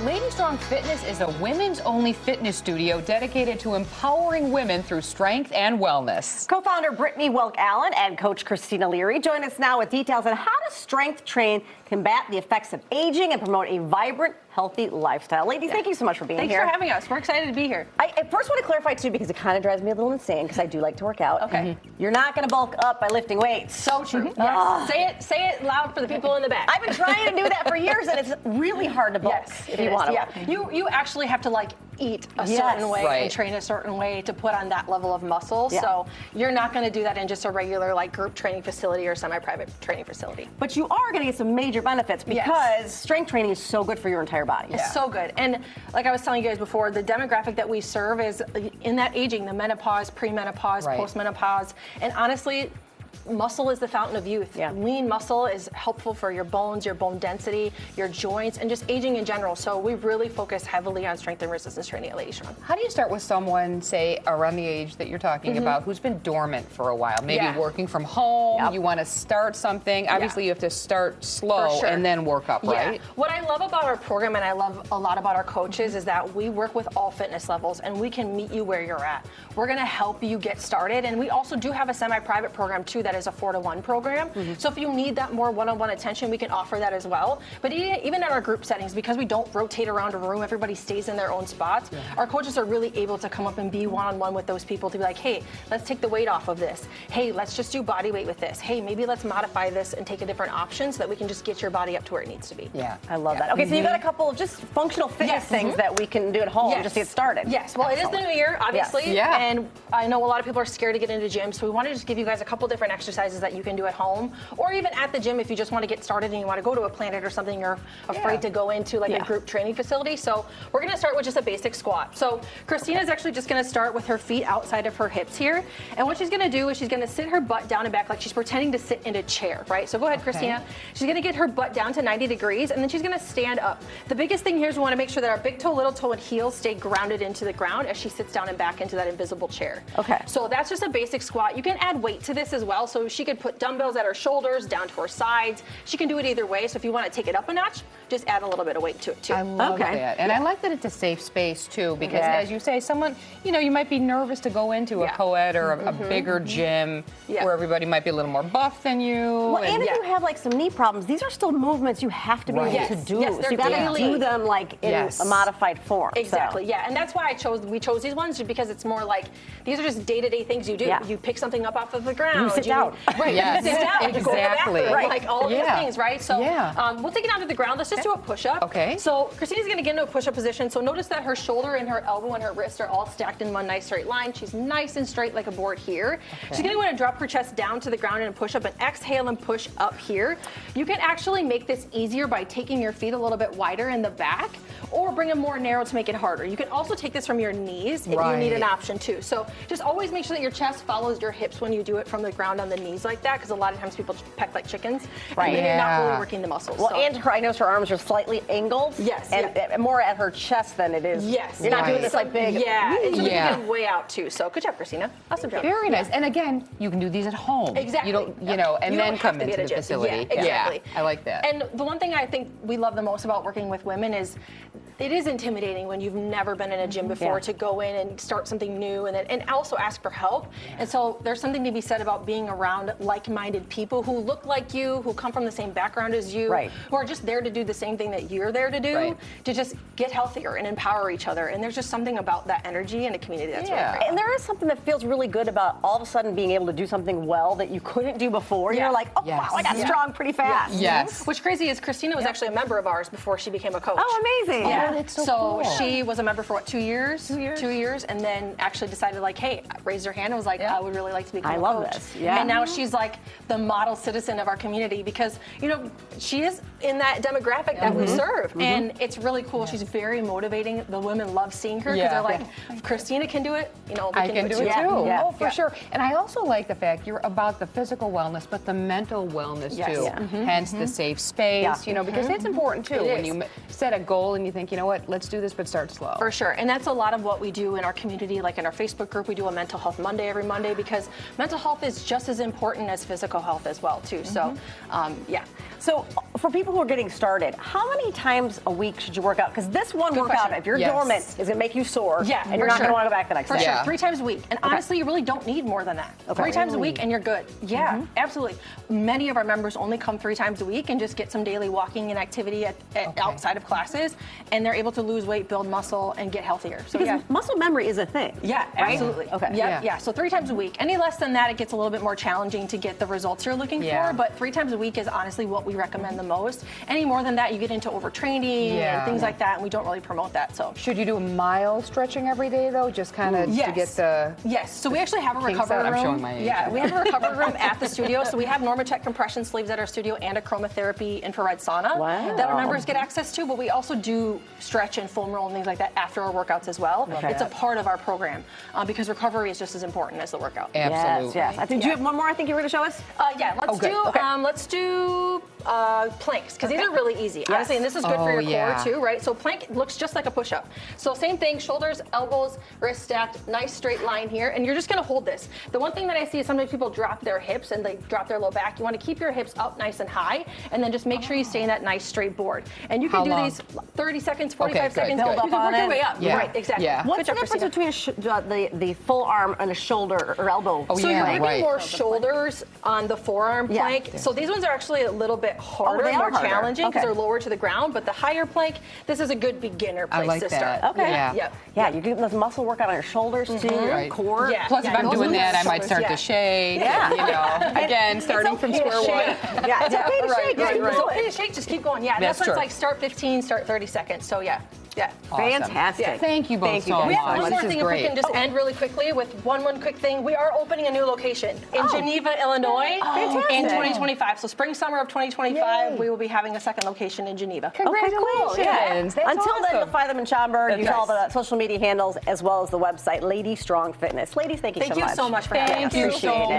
LadyStrong Fitness is a women's-only fitness studio dedicated to empowering women through strength and wellness. Co-founder Brittany Wilk-Allen and Coach Christina Leary join us now with details on how to strength train, combat the effects of aging, and promote a vibrant, healthy lifestyle. Ladies, thank you so much for being here. Thanks for having us. We're excited to be here. I first want to clarify, too, because it kind of drives me a little insane, because I do like to work out. Okay. You're not going to bulk up by lifting weights. So true. Yes. Say it loud for the people in the back. I've been trying to do that for years, and it's really hard to bulk if you want to. Yeah. You actually have to eat a certain way and train a certain way to put on that level of muscle. Yeah. So you're not going to do that in just a regular group training facility or semi-private training facility. But you are going to get some major benefits because strength training is so good for your entire body. It's so good. And like I was telling you guys before, the demographic that we serve is in that aging, the menopause, premenopause, postmenopause. And honestly, muscle is the fountain of youth. Yeah. Lean muscle is helpful for your bones, your bone density, your joints, and just aging in general. So we really focus heavily on strength and resistance training at LadyStrong. How do you start with someone, say, around the age that you're talking about, who's been dormant for a while? Maybe working from home, you want to start something. Obviously, you have to start slow and then work up, right? What I love about our program, and I love a lot about our coaches, is that we work with all fitness levels, and we can meet you where you're at. We're going to help you get started, and we also do have a semi-private program, too, that is a 4-to-1 program. So if you need that more one-on-one attention, we can offer that as well. But even in our group settings, because we don't rotate around a room, everybody stays in their own spots, our coaches are really able to come up and be one-on-one with those people to be like, hey, let's take the weight off of this. Hey, let's just do body weight with this. Hey, maybe let's modify this and take a different option so that we can just get your body up to where it needs to be. Yeah, I love that. Okay, so you got a couple of just functional fitness things that we can do at home just to get started. Yes, well, it is the new year, obviously, and I know a lot of people are scared to get into gyms, so we want to just give you guys a couple different exercises that you can do at home, or even at the gym if you just want to get started and you want to go to a Planet or something you're afraid to go into a group training facility. So we're going to start with just a basic squat. So Christina's actually just going to start with her feet outside of her hips here, and what she's going to do is she's going to sit her butt down and back like she's pretending to sit in a chair, right? So go ahead, Christina. She's going to get her butt down to 90 degrees, and then she's going to stand up. The biggest thing here is we want to make sure that our big toe, little toe, and heels stay grounded into the ground as she sits down and back into that invisible chair. Okay. So that's just a basic squat. You can add weight to this as well, so she could put dumbbells at her shoulders, down to her sides. She can do it either way, so if you want to take it up a notch, just add a little bit of weight to it too. I love that. And I like that it's a safe space too, because as you say, someone, you might be nervous to go into a co-ed or a bigger gym where everybody might be a little more buff than you. Well, and if you have some knee problems, these are still movements you have to be able to do. So you got to do them in a modified form. Exactly, and that's why we chose these ones, because it's more these are just day-to-day things you do. You pick something up off of the ground. You sit down. Right, you sit down. You go to the bathroom, all of those things, right? So we'll take it down to the ground. Let's just do a push-up. Okay. So Christina's going to get into a push-up position. So notice that her shoulder and her elbow and her wrist are all stacked in one nice straight line. She's nice and straight like a board here. She's going to want to drop her chest down to the ground and push up, and exhale and push up here. You can actually make this easier by taking your feet a little bit wider in the back, or bring them more narrow to make it harder. You can also take this from your knees if you need an option too. So just always make sure that your chest follows your hips when you do it from the ground on the knees like that, because a lot of times people peck like chickens, and then you're not really working the muscles. Well, and I notice her arms are slightly angled. Yes. And more at her chest than it is. Yes. You're not doing this big. It's getting way out too. So good job, Christina. Awesome job. Very nice. And again, you can do these at home. Exactly. You don't, and then come into the facility. Yeah, exactly. I like that. And the one thing I think we love the most about working with women is it is intimidating when you've never been in a gym before to go in and start something new and also ask for help. And so there's something to be said about being around like-minded people who look like you, who come from the same background as you, who are just there to do the same thing that you're there to do, to just get healthier and empower each other. And there's just something about that energy in a community that's really great. And there is something that feels really good about all of a sudden being able to do something well that you couldn't do before. You're like, oh, wow, I got strong pretty fast. Yes. What's crazy is Christina was actually a member of ours before she became a coach. Oh, amazing. Yeah. Oh, that's so cool. She was a member for 2 years? 2 years. 2 years, and then actually decided hey, raised her hand and was like, I would really like to become a coach. I love this. Yeah. And now she's the model citizen of our community because, she is in that demographic that we serve. And it's really cool. She's very motivating. The women love seeing her because they're like, if Christina can do it, I can do it too. Yeah. Oh, for sure. And I also like the fact you're about the physical wellness, but the mental wellness too. Hence the safe space, because it's important too. When you set a goal and you think, you know what, let's do this, but start slow. For sure. And that's a lot of what we do in our community. Like in our Facebook group, we do a mental health Monday every Monday because mental health is just as important as physical health as well too. So, So for people who are getting started, how many times a week should you work out? Because this one workout, if you're dormant, is going to make you sore. Yeah, and you're not going to want to go back the next day. For sure, 3 times a week. And honestly, you really don't need more than that. 3 times a week and you're good. Yeah, absolutely. Many of our members only come 3 times a week and just get some daily walking and activity outside of classes, and they're able to lose weight, build muscle, and get healthier. So because muscle memory is a thing. Yeah, right? absolutely. Okay. Yeah. So 3 times a week. Any less than that, it gets a little bit more challenging to get the results you're looking for. But 3 times a week is honestly what we recommend the most. Any more than that, you get into overtraining and things like that, and we don't really promote that. So should you do a mile stretching every day though, just kind of to get the? Yes. So we actually have a recovery room. I'm showing my age. Yeah, we have a recovery room at the studio. So we have NormaTech compression sleeves at our studio and a chromotherapy infrared sauna that our members get access to. But we also do stretch and foam roll and things like that after our workouts as well. It's a part of our program because recovery is just as important as the workout. Absolutely. Yes. I think you have one more. I think you were going to show us. Let's do planks, because these are really easy, honestly, and this is good for your core too, right? So plank looks just like a push-up. So same thing, shoulders, elbows, wrists stacked, nice straight line here, and you're just gonna hold this. The one thing that I see is sometimes people drop their hips and they drop their low back. You wanna keep your hips up nice and high, and then just make sure you stay in that nice straight board. And you can do these 30 seconds, 45 seconds, build up you can work your way up. Yeah. Right, exactly. Yeah. What's the difference between the full arm and a shoulder or elbow? So you're maybe more shoulders on the forearm plank. So these ones are actually a little bit harder, more challenging because they're lower to the ground. But the higher plank, this is a good beginner place to start. Okay. Yeah. You're getting this muscle workout on your shoulders too, your core. Yeah. Plus, if I'm doing that, I might start to shake. Yeah. You know, again, starting from square one. Yeah, it's okay to shake. It's okay to shake. Just keep going. Yeah. That's why it's like start 15, start 30 seconds. So yeah. Yeah. Awesome. Fantastic. Yeah. Thank you both so much. We have one more This thing is if great. we can just end really quickly with one quick thing. We are opening a new location in Geneva, Illinois in 2025. So spring, summer of 2025, we will be having a second location in Geneva. Congratulations. Cool. Yeah. That's Until then, awesome. you'll find them in Schaumburg. Use all the social media handles as well as the website, LadyStrong Fitness. Ladies, thank you so much. Thank you so much for having us. Thank you so much.